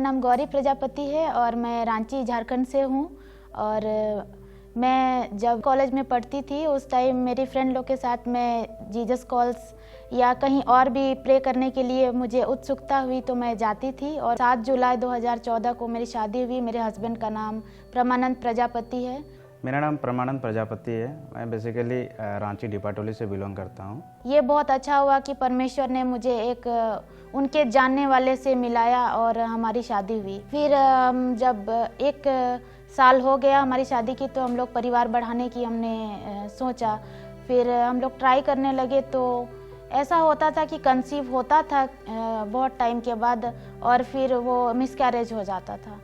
नाम गौरी प्रजापति है और मैं रांची झारखंड से हूँ। और मैं जब कॉलेज में पढ़ती थी उस टाइम मेरी फ्रेंड लोग के साथ मैं जीसस कॉल्स या कहीं और भी प्रे करने के लिए मुझे उत्सुकता हुई तो मैं जाती थी। और 7 जुलाई 2014 को मेरी शादी हुई। मेरे हस्बैंड का नाम परमानंद प्रजापति है। मेरा नाम परमानंद प्रजापति है। मैं बेसिकली रांची डिपाटोली से बिलोंग करता हूँ। ये बहुत अच्छा हुआ कि परमेश्वर ने मुझे एक उनके जानने वाले से मिलाया और हमारी शादी हुई। फिर जब 1 साल हो गया हमारी शादी की तो हम लोग परिवार बढ़ाने की हमने सोचा। फिर हम लोग ट्राई करने लगे तो ऐसा होता था कि कंसीव होता था बहुत टाइम के बाद और फिर वो मिसकैरेज हो जाता था।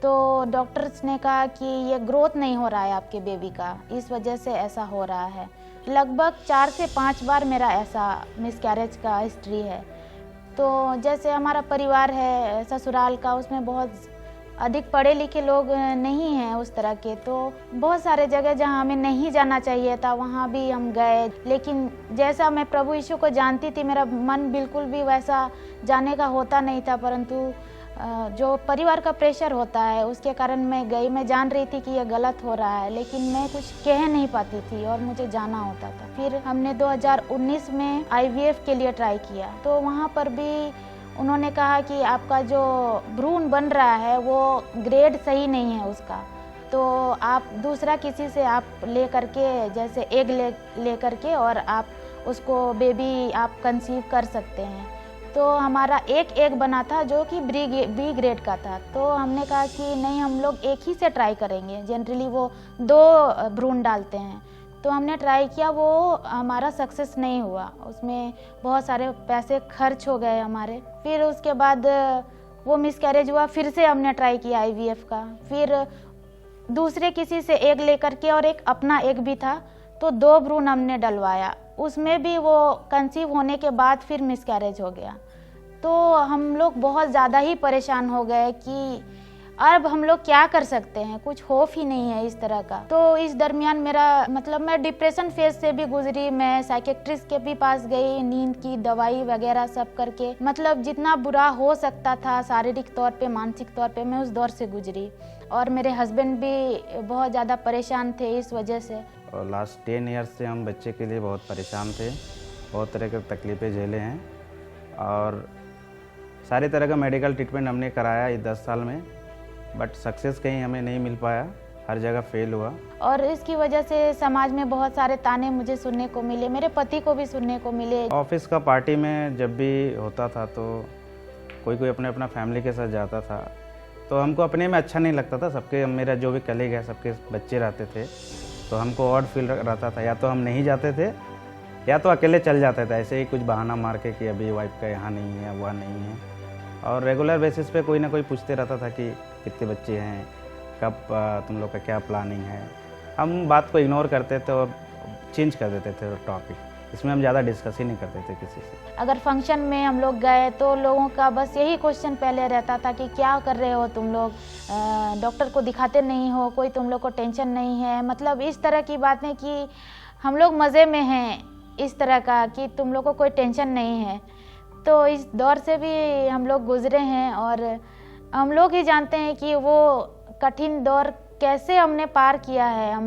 तो डॉक्टर्स ने कहा कि ये ग्रोथ नहीं हो रहा है आपके बेबी का, इस वजह से ऐसा हो रहा है। लगभग 4 से 5 बार मेरा ऐसा मिसकैरेज का हिस्ट्री है। तो जैसे हमारा परिवार है ससुराल का, उसमें बहुत अधिक पढ़े लिखे लोग नहीं हैं उस तरह के। तो बहुत सारे जगह जहां हमें नहीं जाना चाहिए था वहां भी हम गए। लेकिन जैसा मैं प्रभु यीशु को जानती थी मेरा मन बिल्कुल भी वैसा जाने का होता नहीं था। परंतु जो परिवार का प्रेशर होता है उसके कारण मैं गई। मैं जान रही थी कि ये गलत हो रहा है लेकिन मैं कुछ कह नहीं पाती थी और मुझे जाना होता था। फिर हमने 2019 में IVF के लिए ट्राई किया तो वहाँ पर भी उन्होंने कहा कि आपका जो भ्रूण बन रहा है वो ग्रेड सही नहीं है उसका, तो आप दूसरा किसी से आप ले करके जैसे एग ले करके और आप उसको बेबी आप कंसीव कर सकते हैं। तो हमारा एक एग बना था जो कि बी ग्रेड का था। तो हमने कहा कि नहीं, हम लोग एक ही से ट्राई करेंगे। जनरली वो 2 भ्रूण डालते हैं। तो हमने ट्राई किया, वो हमारा सक्सेस नहीं हुआ। उसमें बहुत सारे पैसे खर्च हो गए हमारे। फिर उसके बाद वो मिसकैरेज हुआ। फिर से हमने ट्राई किया IVF का। फिर दूसरे किसी से एग लेकर के और एक अपना एग भी था तो 2 भ्रूण हमने डलवाया। उसमें भी वो कंसीव होने के बाद फिर मिसकैरेज हो गया। तो हम लोग बहुत ज़्यादा ही परेशान हो गए कि अब हम लोग क्या कर सकते हैं, कुछ होप ही नहीं है इस तरह का। तो इस दरमियान मेरा मैं डिप्रेशन फेज से भी गुजरी। मैं साइकेट्रिस्ट के भी पास गई, नींद की दवाई वगैरह सब करके जितना बुरा हो सकता था शारीरिक तौर पे मानसिक तौर पे मैं उस दौर से गुजरी। और मेरे हस्बैंड भी बहुत ज़्यादा परेशान थे इस वजह से। और लास्ट 10 ईयर्स से हम बच्चे के लिए बहुत परेशान थे, बहुत तरह की तकलीफ़ें झेले हैं और सारे तरह का मेडिकल ट्रीटमेंट हमने कराया इस 10 साल में, बट सक्सेस कहीं हमें नहीं मिल पाया, हर जगह फेल हुआ। और इसकी वजह से समाज में बहुत सारे ताने मुझे सुनने को मिले, मेरे पति को भी सुनने को मिले। ऑफिस का पार्टी में जब भी होता था तो कोई अपना फैमिली के साथ जाता था तो हमको अपने में अच्छा नहीं लगता था। सबके, मेरा जो भी कलीग है सबके बच्चे रहते थे तो हमको ऑड फील रहता था। या तो हम नहीं जाते थे या तो अकेले चल जाते थे, ऐसे ही कुछ बहाना मार के कि अभी वाइफ का यहाँ नहीं है, वह नहीं है। और रेगुलर बेसिस पे कोई ना कोई पूछते रहता था कि कितने बच्चे हैं, कब तुम लोग का क्या प्लानिंग है। हम बात को इग्नोर करते थे और चेंज कर देते थे टॉपिक। इसमें हम ज़्यादा डिस्कस ही नहीं करते थे किसी से। अगर फंक्शन में हम लोग गए तो लोगों का बस यही क्वेश्चन पहले रहता था कि क्या कर रहे हो तुम लोग, डॉक्टर को दिखाते नहीं हो, कोई तुम लोग को टेंशन नहीं है। इस तरह की बातें कि हम लोग मज़े में हैं, इस तरह का कि तुम लोग को कोई टेंशन नहीं है। तो इस दौर से भी हम लोग गुजरे हैं और हम लोग ही जानते हैं कि वो कठिन दौर कैसे हमने पार किया है,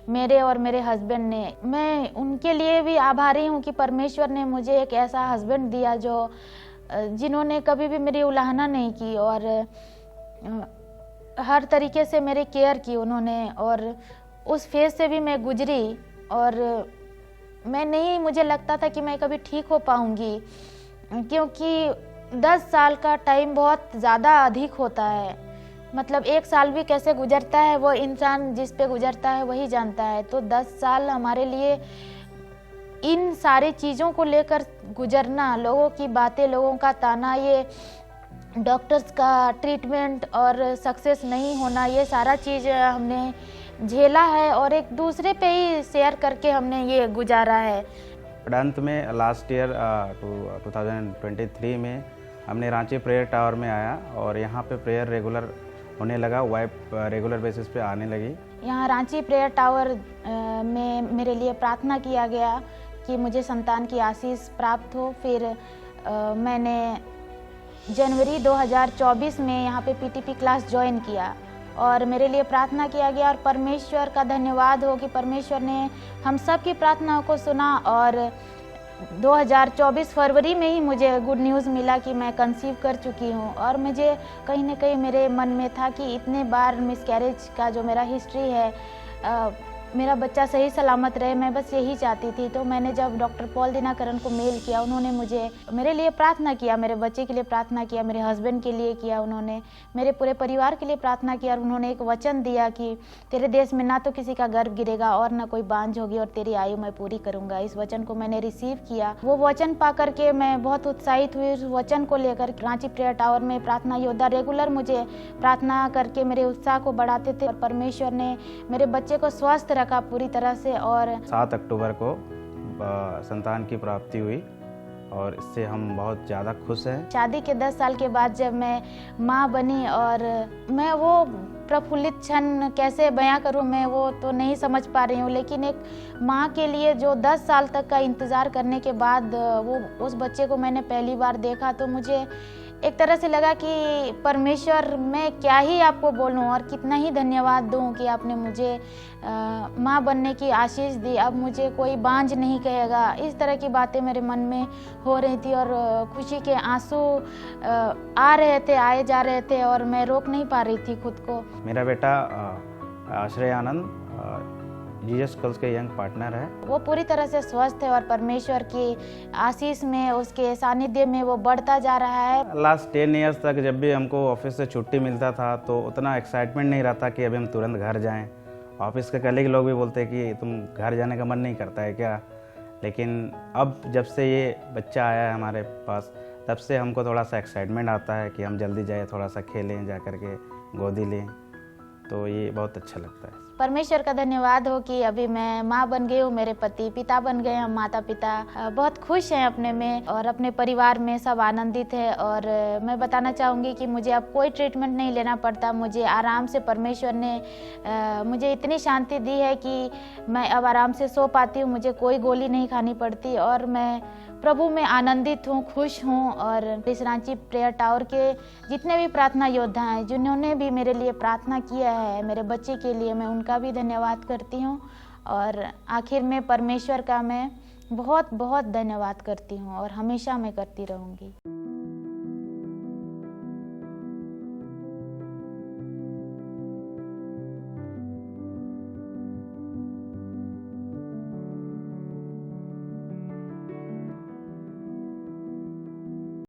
मेरे और मेरे हस्बैंड ने। मैं उनके लिए भी आभारी हूँ कि परमेश्वर ने मुझे एक ऐसा हस्बैंड दिया जिन्होंने कभी भी मेरी उलाहना नहीं की और हर तरीके से मेरी केयर की उन्होंने। और उस फेज से भी मैं गुजरी और मुझे लगता था कि मैं कभी ठीक हो पाऊंगी, क्योंकि 10 साल का टाइम बहुत ज़्यादा अधिक होता है। 1 साल भी कैसे गुजरता है वो इंसान जिस पे गुजरता है वही जानता है। तो 10 साल हमारे लिए इन सारी चीज़ों को लेकर गुजरना, लोगों की बातें, लोगों का ताना, ये डॉक्टर्स का ट्रीटमेंट और सक्सेस नहीं होना, ये सारा चीज़ हमने झेला है और एक दूसरे पे ही शेयर करके हमने ये गुजारा है। अंत में लास्ट ईयर 2023 में हमने रांची प्रेयर टावर में आया और यहाँ पे प्रेयर रेगुलर होने लगा, वाइफ रेगुलर बेसिस पे आने लगी। यहाँ रांची प्रेयर टावर में मेरे लिए प्रार्थना किया गया कि मुझे संतान की आशीष प्राप्त हो। फिर मैंने जनवरी 2024 में यहाँ पे पीटीपी क्लास ज्वाइन किया और मेरे लिए प्रार्थना किया गया और परमेश्वर का धन्यवाद हो कि परमेश्वर ने हम सब की प्रार्थनाओं को सुना और 2024 फरवरी में ही मुझे गुड न्यूज़ मिला कि मैं कंसीव कर चुकी हूँ। और मुझे कहीं ना कहीं मेरे मन में था कि इतने बार मिसकैरेज का जो मेरा हिस्ट्री है, मेरा बच्चा सही सलामत रहे, मैं बस यही चाहती थी। तो मैंने जब डॉक्टर पॉल दिनाकरन को मेल किया, उन्होंने मुझे मेरे लिए प्रार्थना किया, मेरे बच्चे के लिए प्रार्थना किया, मेरे हस्बैंड के लिए किया, उन्होंने मेरे पूरे परिवार के लिए प्रार्थना किया और उन्होंने एक वचन दिया कि तेरे देश में ना तो किसी का गर्भ गिरेगा और ना कोई बांझ होगी और तेरी आयु मैं पूरी करूँगा। इस वचन को मैंने रिसीव किया। वो वचन पा करके मैं बहुत उत्साहित हुई। उस वचन को लेकर रांची प्रेयर टावर में प्रार्थना योद्धा रेगुलर मुझे प्रार्थना करके मेरे उत्साह को बढ़ाते थे और परमेश्वर ने मेरे बच्चे को स्वस्थ रखा पूरी तरह से। और 7 अक्टूबर को संतान की प्राप्ति हुई और इससे हम बहुत ज़्यादा खुश हैं। शादी के 10 साल के बाद जब मैं माँ बनी और मैं वो प्रफुल्लित क्षण कैसे बयां करूं, मैं वो तो नहीं समझ पा रही हूँ। लेकिन एक माँ के लिए जो 10 साल तक का इंतज़ार करने के बाद वो उस बच्चे को मैंने पहली बार देखा तो मुझे एक तरह से लगा कि परमेश्वर, मैं क्या ही आपको बोलूं और कितना ही धन्यवाद दूं कि आपने मुझे माँ बनने की आशीष दी। अब मुझे कोई बांझ नहीं कहेगा। इस तरह की बातें मेरे मन में हो रही थी और खुशी के आंसू आ रहे थे, आए जा रहे थे और मैं रोक नहीं पा रही थी खुद को। मेरा बेटा आश्रय आनंद जीसस कल्स के यंग पार्टनर है। वो पूरी तरह से स्वस्थ है और परमेश्वर की आशीष में, उसके सानिध्य में वो बढ़ता जा रहा है। लास्ट 10 ईयर्स तक जब भी हमको ऑफिस से छुट्टी मिलता था तो उतना एक्साइटमेंट नहीं रहता कि अभी हम तुरंत घर जाएं। ऑफिस के कलीग लोग भी बोलते हैं कि तुम घर जाने का मन नहीं करता है क्या। लेकिन अब जब से ये बच्चा आया है हमारे पास, तब से हमको थोड़ा सा एक्साइटमेंट आता है कि हम जल्दी जाए, थोड़ा सा खेलें, जा कर के गोदी लें। तो ये बहुत अच्छा लगता है। परमेश्वर का धन्यवाद हो कि अभी मैं माँ बन गई हूँ, मेरे पति पिता बन गए, हम माता पिता बहुत खुश हैं अपने में और अपने परिवार में सब आनंदित है। और मैं बताना चाहूँगी कि मुझे अब कोई ट्रीटमेंट नहीं लेना पड़ता। मुझे आराम से परमेश्वर ने मुझे इतनी शांति दी है कि मैं अब आराम से सो पाती हूँ, मुझे कोई गोली नहीं खानी पड़ती और मैं प्रभु में आनंदित हूँ, खुश हूँ। और इस रांची प्रेयर टावर के जितने भी प्रार्थना योद्धा हैं, जिन्होंने भी मेरे लिए प्रार्थना किया है मेरे बच्चे के लिए, मैं उनका भी धन्यवाद करती हूँ। और आखिर में परमेश्वर का मैं बहुत बहुत धन्यवाद करती हूँ और हमेशा मैं करती रहूँगी।